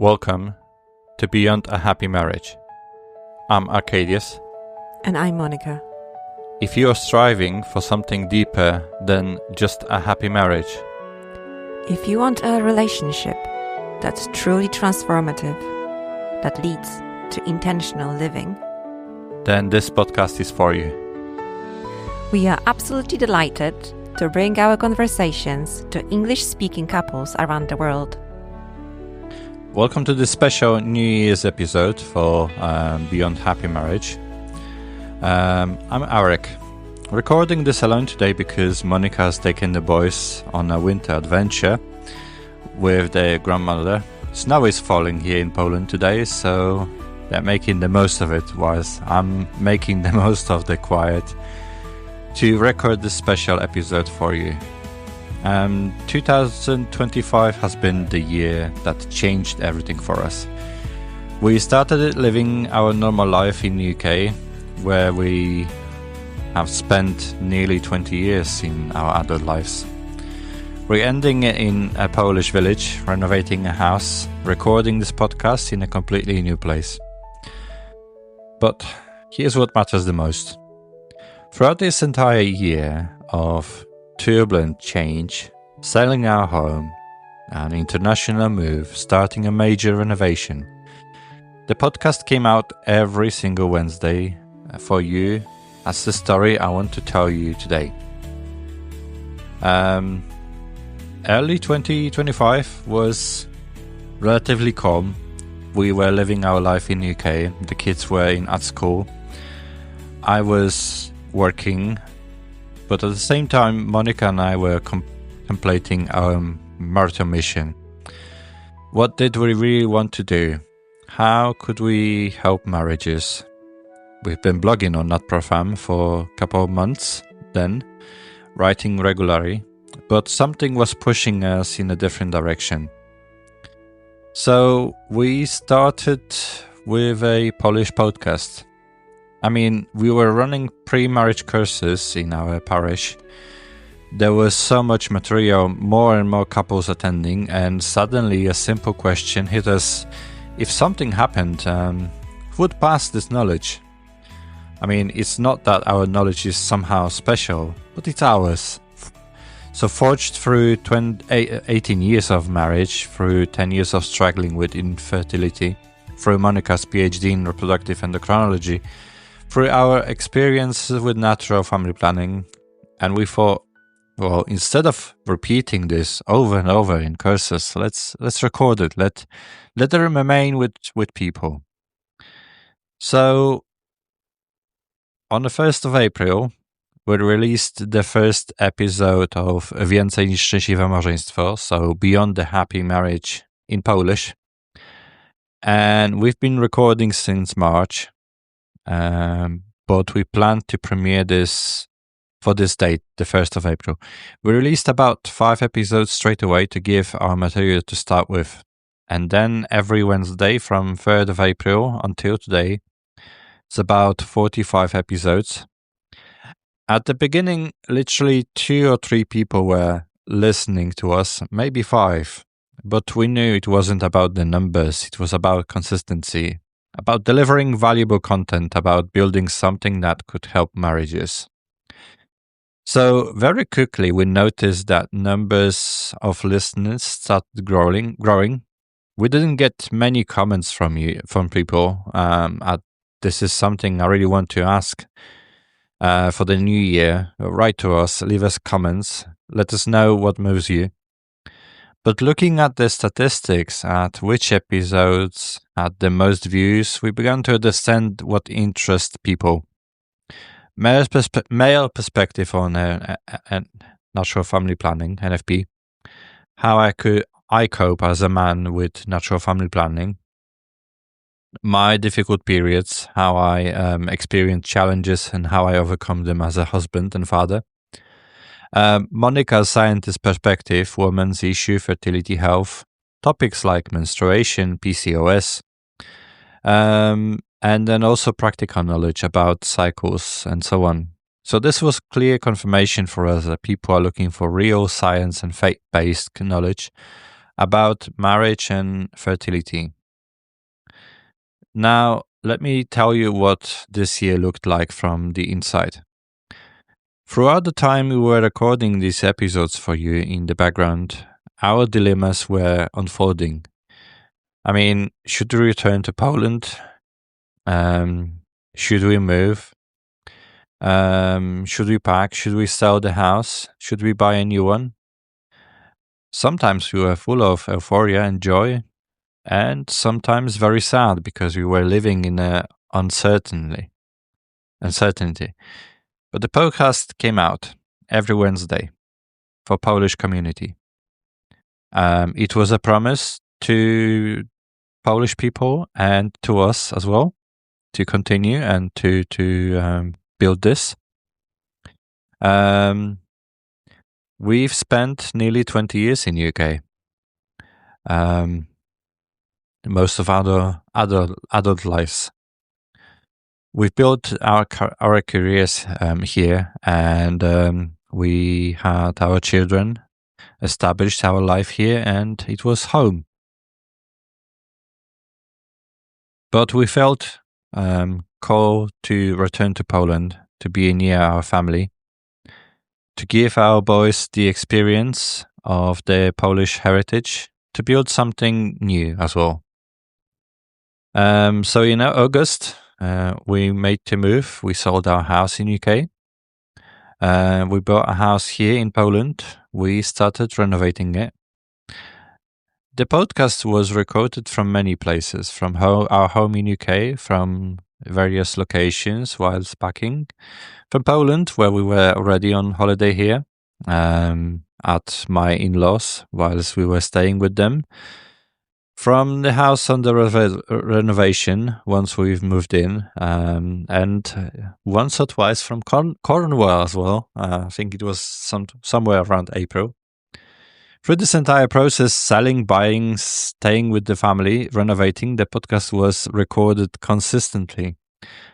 Welcome to Beyond a Happy Marriage. I'm Arcadius. And I'm Monica. If you are striving for something deeper than just a happy marriage, if you want a relationship that's truly transformative, that leads to intentional living, then this podcast is for you. We are absolutely delighted to bring our conversations to English-speaking couples around the world. Welcome to this special New Year's episode for Beyond Happy Marriage. I'm Eric, recording this alone today because Monica has taken the boys on a winter adventure with their grandmother. Snow is falling here in Poland today, so they're making the most of it, whilst I'm making the most of the quiet to record this special episode for you. 2025 has been the year that changed everything for us. We started living our normal life in the UK, where we have spent nearly 20 years in our adult lives. We're ending in a Polish village, renovating a house, recording this podcast in a completely new place. But here's what matters the most. Throughout this entire year of turbulent change, selling our home, an international move, starting a major renovation, the podcast came out every single Wednesday for you as the story I want to tell you today. Early 2025 was relatively calm. We were living our life in the UK. The kids were at school. I was working. But at the same time, Monica and I were contemplating our marital mission. What did we really want to do? How could we help marriages? We've been blogging on NotProFam for a couple of months then, writing regularly, but something was pushing us in a different direction. So we started with a Polish podcast. I mean, we were running pre-marriage courses in our parish. There was so much material, more and more couples attending, and suddenly a simple question hit us. If something happened, who would pass this knowledge? I mean, it's not that our knowledge is somehow special, but it's ours. So forged through 18 years of marriage, through 10 years of struggling with infertility, through Monica's PhD in reproductive endocrinology, through our experiences with natural family planning, and we thought, well, instead of repeating this over and over in courses, let's record it. Let it remain with people. So, on the 1st of April, we released the first episode of Więcej niż szczęśliwe małżeństwo, so Beyond the Happy Marriage in Polish. And we've been recording since March. But we plan to premiere this for this date, the 1st of April. We released about 5 episodes straight away to give our material to start with. And then every Wednesday from 3rd of April until today, it's about 45 episodes. At the beginning, literally 2 or 3 people were listening to us, maybe 5. But we knew it wasn't about the numbers, it was about consistency. About delivering valuable content, about building something that could help marriages. So very quickly we noticed that numbers of listeners started growing. We didn't get many comments from people. This is something I really want to ask for the new year. Write to us, leave us comments, let us know what moves you. But looking at the statistics, at which episodes had the most views, we began to understand what interests people. Male perspective on natural family planning, NFP. How I cope as a man with natural family planning. My difficult periods, how I experience challenges and how I overcome them as a husband and father. Monica's scientist perspective, women's issue, fertility, health, topics like menstruation, PCOS, and then also practical knowledge about cycles and so on. So this was clear confirmation for us that people are looking for real science and faith-based knowledge about marriage and fertility. Now, let me tell you what this year looked like from the inside. Throughout the time we were recording these episodes for you in the background, our dilemmas were unfolding. I mean, should we return to Poland? Should we move? Should we pack? Should we sell the house? Should we buy a new one? Sometimes we were full of euphoria and joy, and sometimes very sad because we were living in uncertainty. But the podcast came out every Wednesday for Polish community. It was a promise to Polish people and to us as well to continue and to build this. We've spent nearly 20 years in UK. Most of our adult lives. We've built our careers here, and we had our children, established our life here, and it was home. But we felt called to return to Poland, to be near our family, to give our boys the experience of their Polish heritage, to build something new as well. So in August, we made the move. We sold our house in UK. We bought a house here in Poland. We started renovating it. The podcast was recorded from many places, from our home in UK, from various locations whilst packing, from Poland, where we were already on holiday here, at my in-laws whilst we were staying with them, from the house under renovation once we've moved in, and once or twice from Cornwall as well. I think it was somewhere around April. Through this entire process, selling, buying, staying with the family, renovating, the podcast was recorded consistently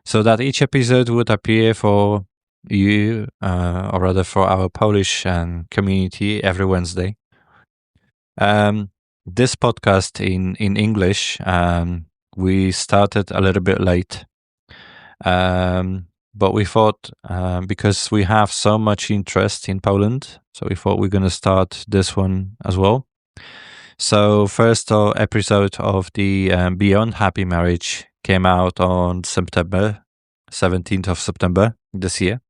so that each episode would appear for you, or rather for our Polish community every Wednesday. This podcast in English, we started a little bit late. But we thought, because we have so much interest in Poland, so we thought we're going to start this one as well. So first episode of the Beyond Happy Marriage came out on September, 17th of September this year.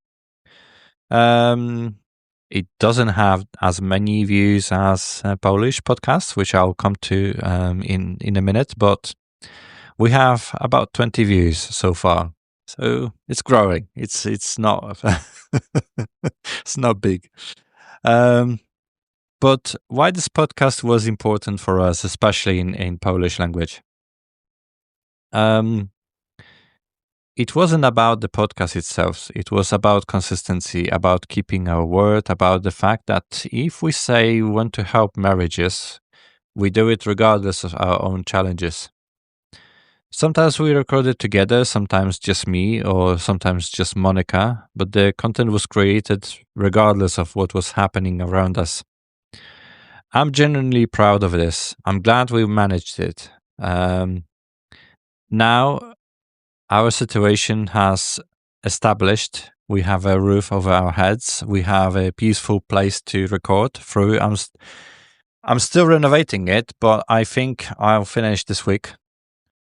It doesn't have as many views as Polish podcasts, which I'll come to in a minute, but we have about 20 views so far. So it's growing. It's not it's not big. But why this podcast was important for us, especially in Polish language? It wasn't about the podcast itself. It was about consistency, about keeping our word, about the fact that if we say we want to help marriages, we do it regardless of our own challenges. Sometimes we recorded together, sometimes just me, or sometimes just Monica, but the content was created regardless of what was happening around us. I'm genuinely proud of this. I'm glad we managed it. Now, our situation has established. We have a roof over our heads. We have a peaceful place to record through. I'm still renovating it, but I think I'll finish this week.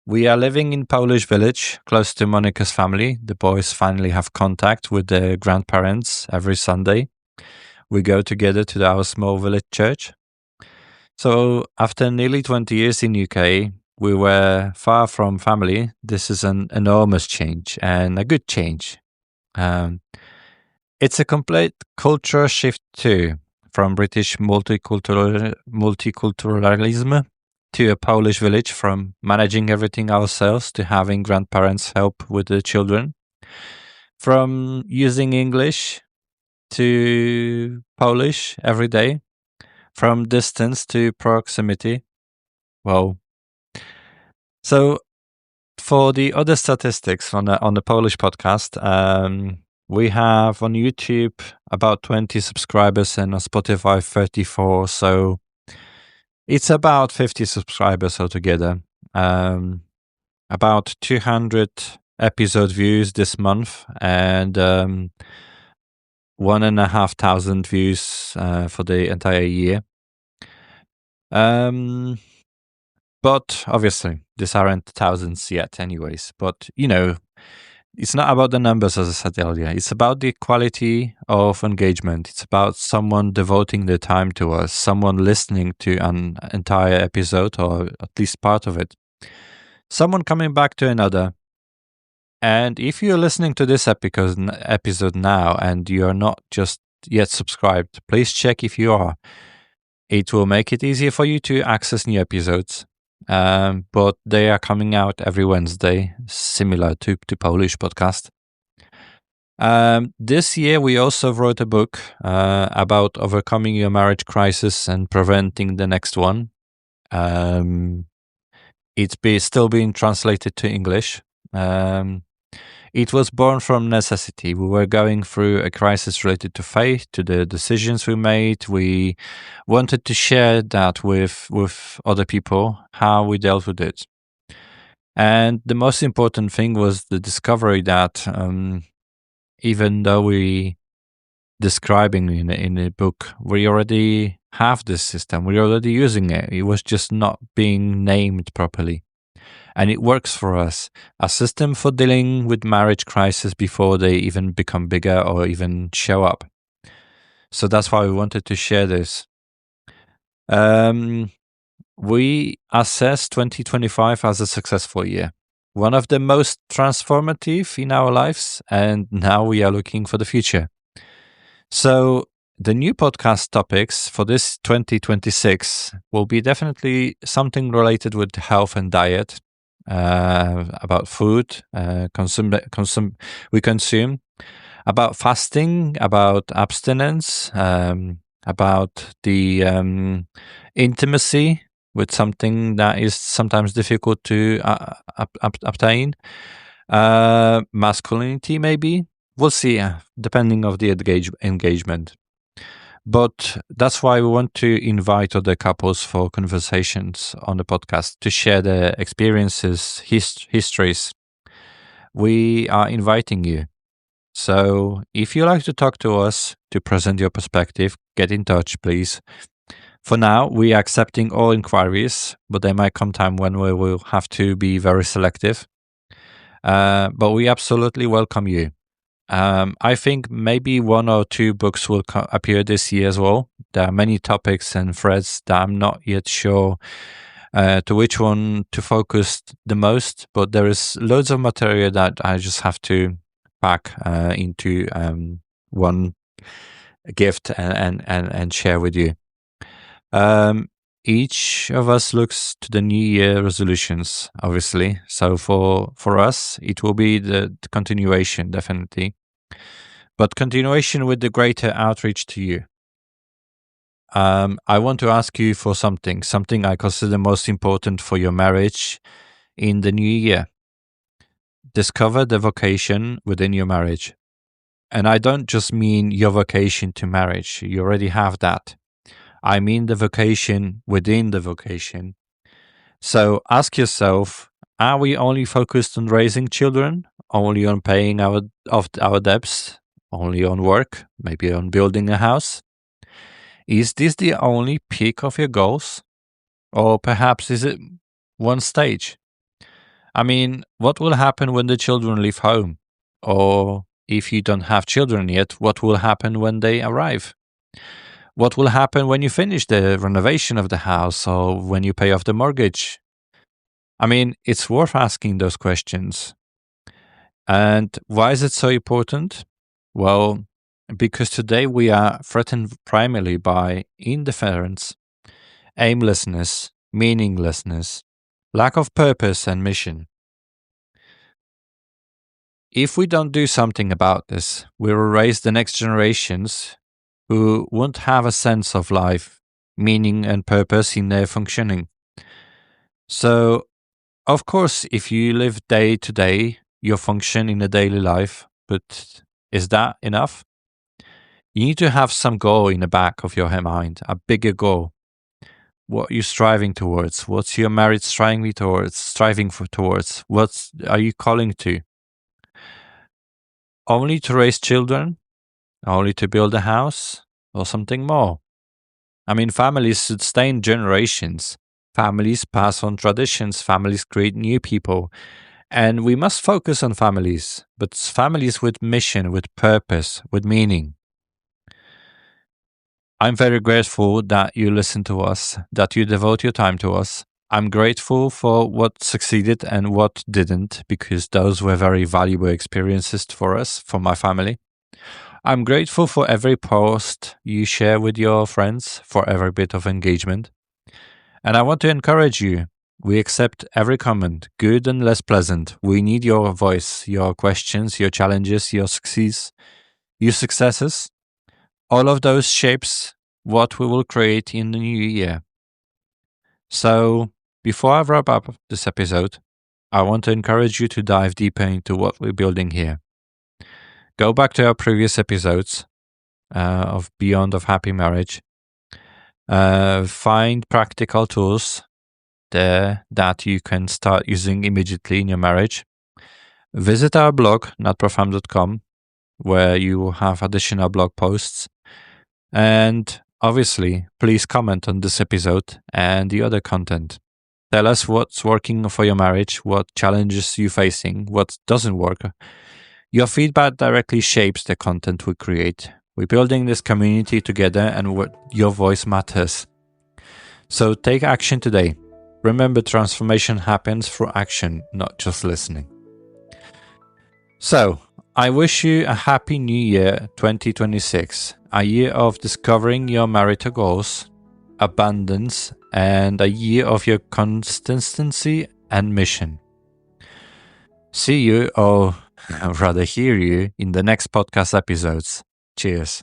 We are living in Polish village, close to Monica's family. The boys finally have contact with their grandparents every Sunday. We go together to our small village church. So after nearly 20 years in UK, we were far from family. This is an enormous change and a good change. It's a complete culture shift too, from British multiculturalism to a Polish village, from managing everything ourselves to having grandparents help with the children, from using English to Polish every day, from distance to proximity. Well, so for the other statistics on the Polish podcast, we have on YouTube about 20 subscribers and on Spotify 34. So It's about 50 subscribers altogether. About 200 episode views this month, and 1,500 views for the entire year. But obviously, these aren't thousands yet, anyways. But it's not about the numbers, as I said earlier. It's about the quality of engagement. It's about someone devoting their time to us, someone listening to an entire episode or at least part of it, someone coming back to another. And if you're listening to this episode now and you are not just yet subscribed, please check if you are. It will make it easier for you to access new episodes. But they are coming out every Wednesday, similar to Polish podcast. This year, we also wrote a book about overcoming your marriage crisis and preventing the next one. It's still being translated to English. It was born from necessity. We were going through a crisis related to faith, to the decisions we made. We wanted to share that with other people, how we dealt with it. And the most important thing was the discovery that even though we describing in the book, we already have this system. We're already using it. It was just not being named properly. And it works for us. A system for dealing with marriage crisis before they even become bigger or even show up. So that's why we wanted to share this. We assess 2025 as a successful year, one of the most transformative in our lives, and now we are looking for the future. So the new podcast topics for this 2026 will be definitely something related with health and diet, about food we consume, about fasting, about abstinence, about the intimacy with something that is sometimes difficult to obtain, masculinity maybe. We'll see, depending of the engagement. But that's why we want to invite other couples for conversations on the podcast to share their experiences, histories. We are inviting you. So if you like to talk to us, to present your perspective, get in touch, please. For now, we are accepting all inquiries, but there might come time when we will have to be very selective. But we absolutely welcome you. I think maybe 1 or 2 books will appear this year as well. There are many topics and threads that I'm not yet sure to which one to focus the most, but there is loads of material that I just have to pack into one gift and share with you. Each of us looks to the New Year resolutions, obviously. So for us, it will be the continuation, definitely. But continuation with the greater outreach to you. I want to ask you for something I consider most important for your marriage in the new year. Discover the vocation within your marriage. And I don't just mean your vocation to marriage. You already have that. I mean the vocation within the vocation. So ask yourself, are we only focused on raising children? Only on paying our debts? Only on work? Maybe on building a house? Is this the only peak of your goals? Or perhaps is it one stage? I mean, what will happen when the children leave home? Or if you don't have children yet, what will happen when they arrive? What will happen when you finish the renovation of the house or when you pay off the mortgage? I mean, it's worth asking those questions. And why is it so important? Well, because today we are threatened primarily by indifference, aimlessness, meaninglessness, lack of purpose and mission. If we don't do something about this, we will raise the next generations who won't have a sense of life, meaning, and purpose in their functioning. So, of course, if you live day to day, you function in a daily life, but is that enough? You need to have some goal in the back of your mind, a bigger goal. what you're striving towards. What's your marriage striving towards? What are you calling to? Only to raise children? Only to build a house? Or something more? I mean, families sustain generations. Families pass on traditions. Families create new people. And we must focus on families, but families with mission, with purpose, with meaning. I'm very grateful that you listen to us, that you devote your time to us. I'm grateful for what succeeded and what didn't, because those were very valuable experiences for us, for my family. I'm grateful for every post you share with your friends, for every bit of engagement. And I want to encourage you. We accept every comment, good and less pleasant. We need your voice, your questions, your challenges, your successes. All of those shapes what we will create in the new year. So, before I wrap up this episode, I want to encourage you to dive deeper into what we're building here. Go back to our previous episodes of Beyond of Happy Marriage. Find practical tools there that you can start using immediately in your marriage. Visit our blog, notprofound.com, where you will have additional blog posts. And obviously, please comment on this episode and the other content. Tell us what's working for your marriage, what challenges you're facing, what doesn't work. Your feedback directly shapes the content we create. We're building this community together, and your voice matters. So take action today. Remember, transformation happens through action, not just listening. So, I wish you a happy new year 2026, a year of discovering your marital goals, abundance, and a year of your consistency and mission. See you, or rather hear you, in the next podcast episodes. Cheers.